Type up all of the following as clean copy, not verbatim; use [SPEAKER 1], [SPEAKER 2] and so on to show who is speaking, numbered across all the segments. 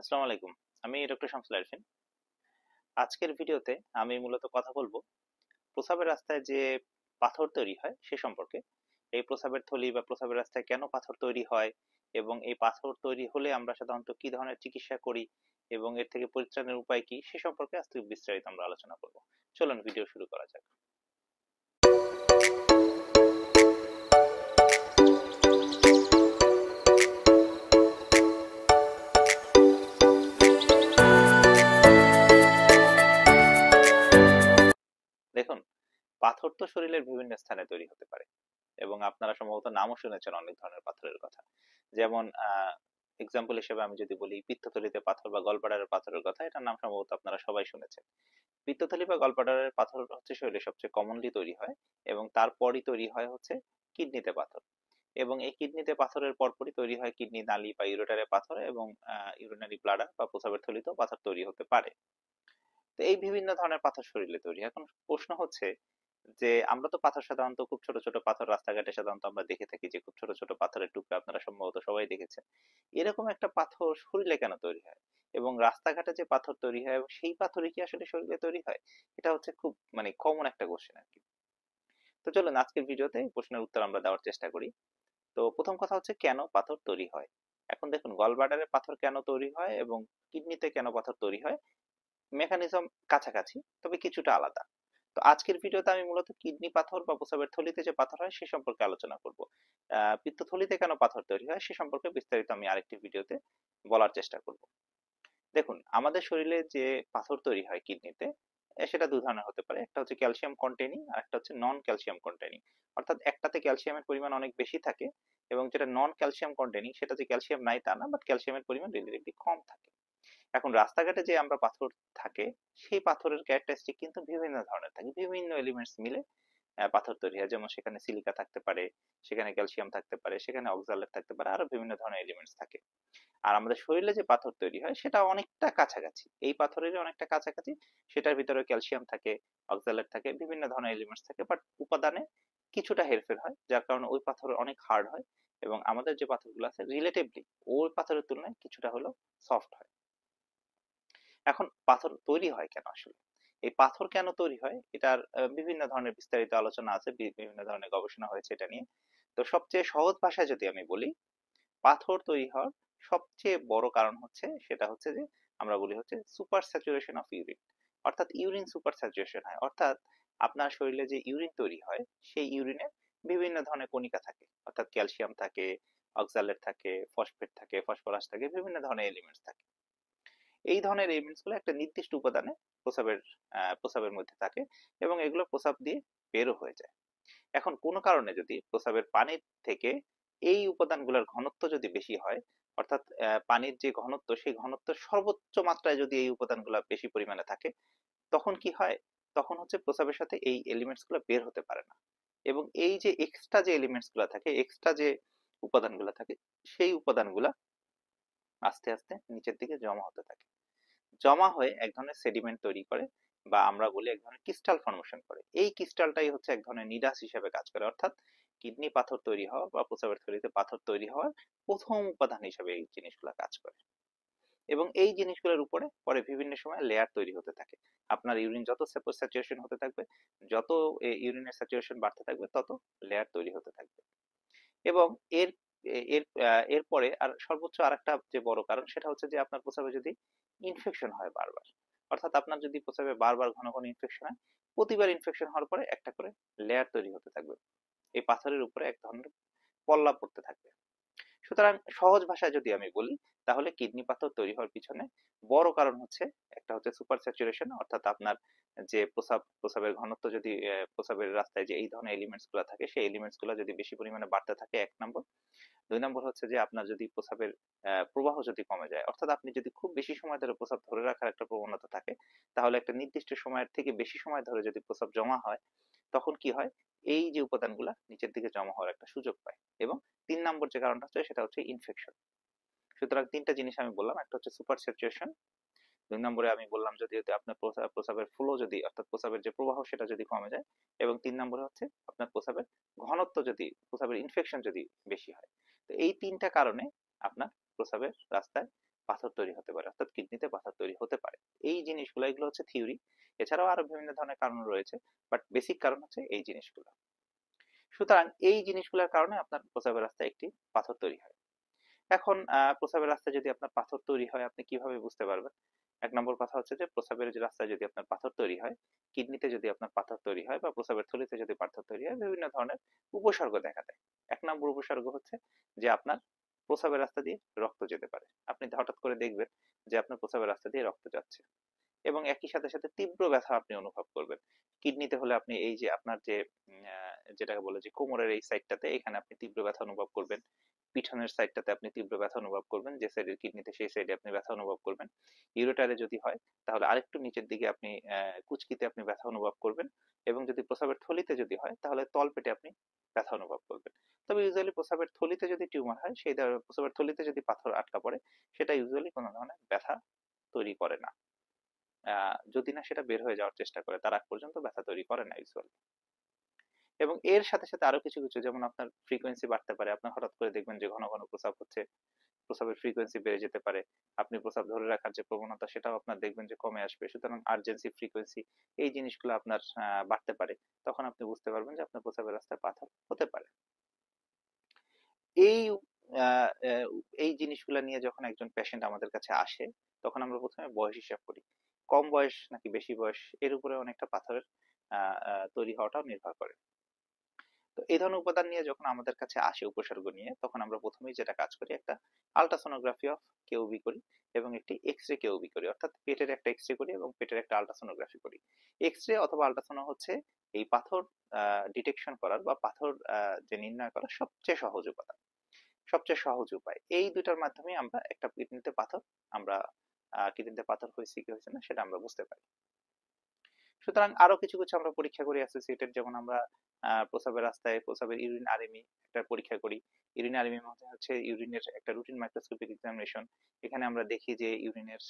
[SPEAKER 1] আসসালামু আলাইকুম। আমি ডক্টর শামসুল আরফিন। আজকের ভিডিওতে আমি মূলত কথা বলব প্রস্রাবের রাস্তায় যে পাথর তৈরি হয় সে সম্পর্কে। এই প্রস্রাবের থলি বা প্রস্রাবের রাস্তায় কেন পাথর তৈরি হয় এবং এই পাথর তৈরি হলে আমরা সাধারণত কি ধরনের চিকিৎসা করি এবং এর থেকে পরিত্রাণের উপায় কি সে সম্পর্কে আজকে বিস্তারিত আমরা আলোচনা করব। চলুন ভিডিও শুরু করা যাক। দেখুন, পাথর তো শরীরের বিভিন্ন স্থানে তৈরি হতে পারে এবং আপনারা সম্ভবত নামও শুনেছেন অনেক ধরনের পাথরের কথা। যেমন এক্সাম্পল হিসেবে আমি যদি বলি পিত্তথলিতে পাথর বা গলব্লাডারের পাথরের কথা, এটার নাম সম্ভবত আপনারা সবাই শুনেছেন। পিত্তথলি বা গলব্লাডারের পাথর হচ্ছে শরীরে সবচেয়ে কমনলি তৈরি হয় এবং তারপরই তৈরি হয় হচ্ছে কিডনিতে পাথর। এবং এই কিডনিতে পাথরের পরপরই তৈরি হয় কিডনি নালী বা ইউরেটারে পাথর এবং ইউরিনারি ব্লাডার বা প্রস্রাবের থলিতেও পাথর তৈরি হতে পারে। তো এই বিভিন্ন ধরনের পাথর শরীরে তৈরি। এখন প্রশ্ন হচ্ছে যে আমরা তো পাথর সাধারণত খুব ছোট ছোট পাথর রাস্তাঘাটে সাধারণত আমরা দেখে থাকি, যে খুব ছোট ছোট পাথরের টুকরা আপনারা সম্ভবত সবাই দেখেছেন। এরকম একটা পাথর শরীরে কেন তৈরি হয় এবং রাস্তাঘাটে যে পাথর তৈরি হয় এবং সেই পাথরই কি আসলে শরীরে তৈরি হয়? এটা হচ্ছে খুব কমন একটা কোশ্চেন আর কি। তো চলুন আজকের ভিডিওতে এই প্রশ্নের উত্তর আমরা দেওয়ার চেষ্টা করি। তো প্রথম কথা হচ্ছে কেন পাথর তৈরি হয়। এখন দেখুন, গলব্লাডারে পাথর কেন তৈরি হয় এবং কিডনিতে কেন পাথর তৈরি হয়, মেকানিজম কাছাকাছি, তবে কিছুটা আলাদা। তো আজকের ভিডিওতে আমি মূলত কিডনি পাথর বা প্রস্রাবের থলিতে যে পাথর হয় সে সম্পর্কে আলোচনা করব। পিত্তথলিতে কেন পাথর তৈরি হয় সে সম্পর্কে বিস্তারিত আমি আরেকটি ভিডিওতে বলার চেষ্টা করব। দেখুন, আমাদের শরীরে যে পাথর তৈরি হয় কিডনিতে, সেটা দুই ধরনের হতে পারে। একটা হচ্ছে ক্যালসিয়াম কন্টেইনিং আর একটা হচ্ছে নন ক্যালসিয়াম কন্টেইনিং। অর্থাৎ একটাতে ক্যালসিয়ামের পরিমাণ অনেক বেশি থাকে এবং যেটা নন ক্যালসিয়াম কন্টেইনিং সেটা যে ক্যালসিয়াম নাই তা না, বাট ক্যালসিয়ামের পরিমাণ রিলেটিভলি কম থাকে। এখন রাস্তাঘাটে যে আমরা পাথর থাকে, সেই পাথরের ক্যারেক্টারিস্টিক কিন্তু বিভিন্ন ধরনের থাকে, বিভিন্ন এলিমেন্টস মিলে পাথর তৈরি হয়। যেমন সেখানে সিলিকা থাকতে পারে, সেখানে ক্যালসিয়াম থাকতে পারে, সেখানে অক্সালেট থাকতে পারে, আরো বিভিন্ন ধরনের এলিমেন্টস থাকে। আর আমাদের শরীরে যে পাথর তৈরি হয় সেটা অনেকটা কাছাকাছি, এই পাথরের অনেকটা কাছাকাছি। সেটার ভিতরে ক্যালসিয়াম থাকে, অক্সালেট থাকে, বিভিন্ন ধরনের এলিমেন্টস থাকে, বাট উপাদানে কিছুটা হেরফের হয়, যার কারণে ওই পাথর অনেক হার্ড হয় এবং আমাদের যে পাথরগুলো আছে রিলেটিভলি ওই পাথরের তুলনায় কিছুটা হলেও সফট হয়। এখন পাথর তৈরি হয় কেন আসলে? এই পাথর কেন তৈরি হয় এটার বিভিন্ন ধরনের বিস্তারিত আলোচনা আছে, বিভিন্ন ধরনের গবেষণা হয়েছে এটা নিয়ে। তো সবচেয়ে সহজ ভাষায় যদি আমি বলি, পাথর তৈরি হওয়ার সবচেয়ে বড় কারণ হচ্ছে সেটা হচ্ছে যে আমরা বলি হচ্ছে সুপার স্যাচুরেশন অফ ইউরিন। অর্থাৎ ইউরিন সুপার স্যাচুরেশন হয়, অর্থাৎ আপনার শরীরে যে ইউরিন তৈরি হয় সেই ইউরিনে বিভিন্ন ধরনের কণিকা থাকে, অর্থাৎ ক্যালসিয়াম থাকে, অক্সালেট থাকে, ফসফেট থাকে, ফসফরাস থাকে, বিভিন্ন ধরনের এলিমেন্টস থাকে। এই ধরনের এলিমেন্টস গুলো একটা নির্দিষ্ট উপাদানে প্রস্রাবের মধ্যে থাকে এবং এগুলো প্রস্রাব দিয়ে বেরও হয়ে যায়। এখন কোনো কারণে যদি প্রস্রাবের পানির থেকে এই উপাদানগুলোর ঘনত্ব যদি বেশি হয়, অর্থাৎ পানির যে ঘনত্ব সেই ঘনত্বের সর্বোচ্চ মাত্রায় যদি এই উপাদানগুলো বেশি পরিমাণে থাকে, তখন কি হয়? তখন হচ্ছে প্রস্রাবের সাথে এই এলিমেন্টস গুলো বের হতে পারে না এবং এই যে এক্সট্রা যে এলিমেন্টস গুলো থাকে, এক্সট্রা যে উপাদানগুলো থাকে, সেই উপাদানগুলা আস্তে আস্তে নিচের দিকে জমা হতে থাকে। জমা হয়ে এক ধরনের সেডিমেন্ট তৈরি করে বা আমরা বলি এক ধরনের ক্রিস্টাল ফর্মেশন করে। এই ক্রিস্টালটাই হচ্ছে এক ধরনের নিডাস হিসেবে কাজ করে, অর্থাৎ কিডনি পাথর তৈরি হওয়া বা প্রস্রাবের থলিতে পাথর তৈরি হওয়ার প্রথম উপাদান হিসেবে এই জিনিসগুলো কাজ করে। এবং এই জিনিসগুলোর উপরে পরে বিভিন্ন সময় লেয়ার তৈরি হতে থাকে। আপনার ইউরিন যত স্যাচুরেশন হতে থাকবে, যত ইউরিনের স্যাচুরেশন বাড়তে থাকবে, তত লেয়ার তৈরি হতে থাকবে। এবং এর এর এরপরে আর সর্বোচ্চ আরেকটা যে বড় কারণ সেটা হচ্ছে যে আপনার প্রস্রাবে যদি ইনফেকশন হয় বারবার, অর্থাৎ আপনার যদি প্রস্রাবে বারবার ঘন ঘন ইনফেকশন হয়, প্রতিবার ইনফেকশন হওয়ার পরে একটা করে লেয়ার তৈরি হতে থাকবে, এই পাথরের উপরে এক ধরনের পল্লা পড়তে থাকবে। সুতরাং সহজ ভাষায় যদি আমি বলি, তাহলে কিডনি পাথর তৈরি হওয়ার পিছনে বড় কারণ হচ্ছে একটা হচ্ছে সুপার স্যাচুরেশন, অর্থাৎ আপনার যে প্রস্রাবের ঘনত্ব যদি প্রস্রাবের রাস্তায় যে এই ধরনের এলিমেন্টস গুলো থাকে সেই এলিমেন্টস গুলো যদি বেশি পরিমাণে বাড়তে থাকে, এক নম্বর। দুই নম্বর হচ্ছে যে আপনার যদি প্রস্রাবের প্রবাহ যদি কমে যায়, অর্থাৎ আপনি যদি খুব বেশি সময় ধরে প্রস্রাব ধরে রাখার একটা প্রবণতা থাকে, তাহলে একটা নির্দিষ্ট সময়ের থেকে বেশি সময় ধরে যদি প্রস্রাব জমা হয়, তখন কি হয়? এই যে উপাদানগুলা নিচের দিকে জমা হওয়ার একটা সুযোগ পায়। এবং তিন নম্বর যে কারণটা হচ্ছে সেটা হচ্ছে ইনফেকশন। সুতরাং তিনটা জিনিস আমি বললাম, একটা হচ্ছে সুপার স্যাচুরেশন, দুই নম্বরে আমি বললাম যদি আপনার প্রস্রাবের ফ্লো যদি, অর্থাৎ প্রস্রাবের যে প্রবাহ সেটা যদি কমে যায়, এবং তিন নম্বরে হচ্ছে আপনার প্রস্রাবের ঘনত্ব যদি, প্রস্রাবের ইনফেকশন যদি বেশি হয়। তো এই তিনটা কারণে আপনার প্রস্রাবের রাস্তায় পাথর তৈরি হতে পারে, অর্থাৎ কিডনিতে পাথর তৈরি হতে পারে। এই জিনিসগুলো এগুলো হচ্ছে থিওরি। এছাড়াও আরো বিভিন্ন ধরনের কারণ রয়েছে, বাট বেসিক কারণ হচ্ছে এই জিনিসগুলো। সুতরাং এই জিনিসগুলোর কারণে আপনার প্রস্রাবের রাস্তায় একটি পাথর তৈরি হয়। এখন প্রস্রাবের রাস্তায় যদি আপনার পাথর তৈরি হয় আপনি কিভাবে বুঝতে পারবেন? এক নম্বর কথা হচ্ছে যে প্রস্রাবের যে রাস্তায় যদি আপনার পাথর তৈরি হয়, কিডনিতে যদি আপনার পাথর তৈরি হয় বা প্রস্রাবের থলিতে যদি পাথর তৈরি হয়, বিভিন্ন ধরনের উপসর্গ দেখা দেয়। এক নম্বর উপসর্গ হচ্ছে যে আপনার প্রস্রাবের রাস্তা দিয়ে রক্ত যেতে পারে। আপনি হঠাৎ করে দেখবেন যে আপনার প্রস্রাবের রাস্তা দিয়ে রক্ত যাচ্ছে, এবং একই সাথে সাথে তীব্র ব্যথা আপনি অনুভব করবেন। কিডনিতে হলে আপনি এই যে আপনার যে যেটাকে বলে যে কোমরের এই সাইডটাতে, এখানে আপনি তীব্র ব্যথা অনুভব করবেন। পিছনের সাইডটাতে আপনি তীব্র ব্যথা অনুভব করবেন, যে সাইডের কিডনিতে সেই সাইডে আপনি ব্যথা অনুভব করবেন। ইউরেটারে যদি হয় তাহলে আরেকটু নিচের দিকে আপনি কুচকিতে আপনি ব্যথা অনুভব করবেন। এবং যদি প্রস্রাবের থলিতে যদি হয় তাহলে তলপেটে আপনি ব্যথা অনুভব করবেন। তবে ইউজুয়ালি প্রস্রাবের থলিতে যদি টিউমার হয়, সেই প্রস্রাবের থলিতে যদি পাথর আটকা পড়ে, সেটা ইউজুয়ালি কোনো ধরনের ব্যথা তৈরি করে না। যদি না সেটা বের হয়ে যাওয়ার চেষ্টা করে, তার আগ পর্যন্ত ব্যথা তৈরি করে না ইউজুয়ালি। এবং এর সাথে সাথে আরো কিছু কিছু, যেমন আপনার ফ্রিকোয়েন্সি বাড়তে পারে, আপনার হঠাৎ করে দেখবেন যে ঘন ঘন প্রস্রাব হচ্ছে, প্রস্রাবের ফ্রিকোয়েন্সি বেড়ে যেতে পারে। আপনি প্রস্রাব ধরে রাখার যে প্রবণতা সেটাও আপনার দেখবেন যে কমে আসবে। সুতরাং আর্জেন্সি, ফ্রিকোয়েন্সি, এই জিনিসগুলো আপনার বাড়তে পারে। তখন আপনি বুঝতে পারবেন যে আপনার প্রস্রাবের রাস্তায় পাথর হতে পারে। এই আহ, আহ, এই জিনিসগুলা নিয়ে যখন একজন পেশেন্ট আমাদের কাছে আসে, তখন আমরা প্রথমে বয়স হিসাব করি। কম বয়স নাকি বেশি বয়স, এর উপরে অনেকটা পাথরের তৈরি হওয়াটাও নির্ভর করে। তো এই ধরনের উপাদান নিয়ে যখন আমাদের কাছে আসে উপসর্গ নিয়ে, তখন আমরা প্রথমেই যেটা কাজ করি, একটা আলট্রাসোনোগ্রাফি অফ কেউবি করি এবং একটি এক্স রে কেউবি করি, অর্থাৎ পেটের একটা এক্স রে করি এবং পেটের একটা আলট্রাসোনোগ্রাফি করি। এক্স রে অথবা আলট্রাসোনো হচ্ছে এই পাথর ডিটেকশন করার বা পাথর যে নির্ণয় করার সবচেয়ে সহজ উপাদান, সবচেয়ে সহজ উপায়। এই দুটার মাধ্যমে আমরা একটা কিডনিতে পাথর, আমরা কিডনিতে পাথর হয়েছে কি হয়েছে না সেটা আমরা বুঝতে পারি। সুতরাং আরো কিছু কিছু আমরা পরীক্ষা করি অ্যাসোসিয়েটেড, যেমন আমরা প্রস্রাবের রাস্তায় প্রস্রাবের ইউরিন আরএমই একটা পরীক্ষা করি। ইউরিন আরএমই মধ্যে হচ্ছে ইউরিনের একটা রুটিন মাইক্রোস্কোপিক এক্সামিনেশন। এখানে আমরা দেখি যে ইউরিনের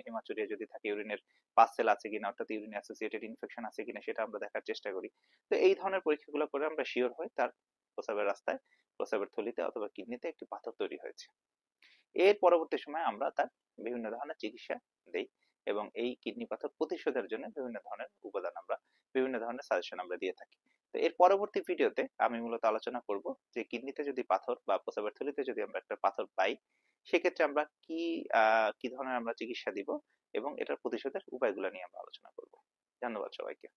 [SPEAKER 1] হেমাচুরিয়া যদি থাকে, ইউরিনের পাস সেল আছে কিনা, অর্থাৎ ইউরিন অ্যাসোসিয়েটেড ইনফেকশন আছে কিনা সেটা আমরা দেখার চেষ্টা করি। তো এই ধরনের পরীক্ষাগুলো করে আমরা শিওর হই তার প্রস্রাবের রাস্তায়, প্রস্রাবের থলিতে অথবা কিডনিতে একটি পাথর তৈরি হয়েছে। এর পরবর্তী সময়ে আমরা তার বিভিন্ন ধরনের চিকিৎসা দেই, এবং এই কিডনি পাথর প্রতিরোধের জন্য বিভিন্ন ধরনের উপাদান আমরা, বিভিন্ন ধরনের সাজেশন আমরা দিয়ে থাকি। তো এর পরবর্তী ভিডিওতে আমি মূলত আলোচনা করব যে কিডনিতে যদি পাথর বা প্রস্রাবের থলিতে যদি আমরা একটা পাথর পাই, সেক্ষেত্রে আমরা কি ধরনের আমরা চিকিৎসা দিব এবং এটার প্রতিশোধের উপায়গুলো নিয়ে আমরা আলোচনা করব। ধন্যবাদ সবাইকে।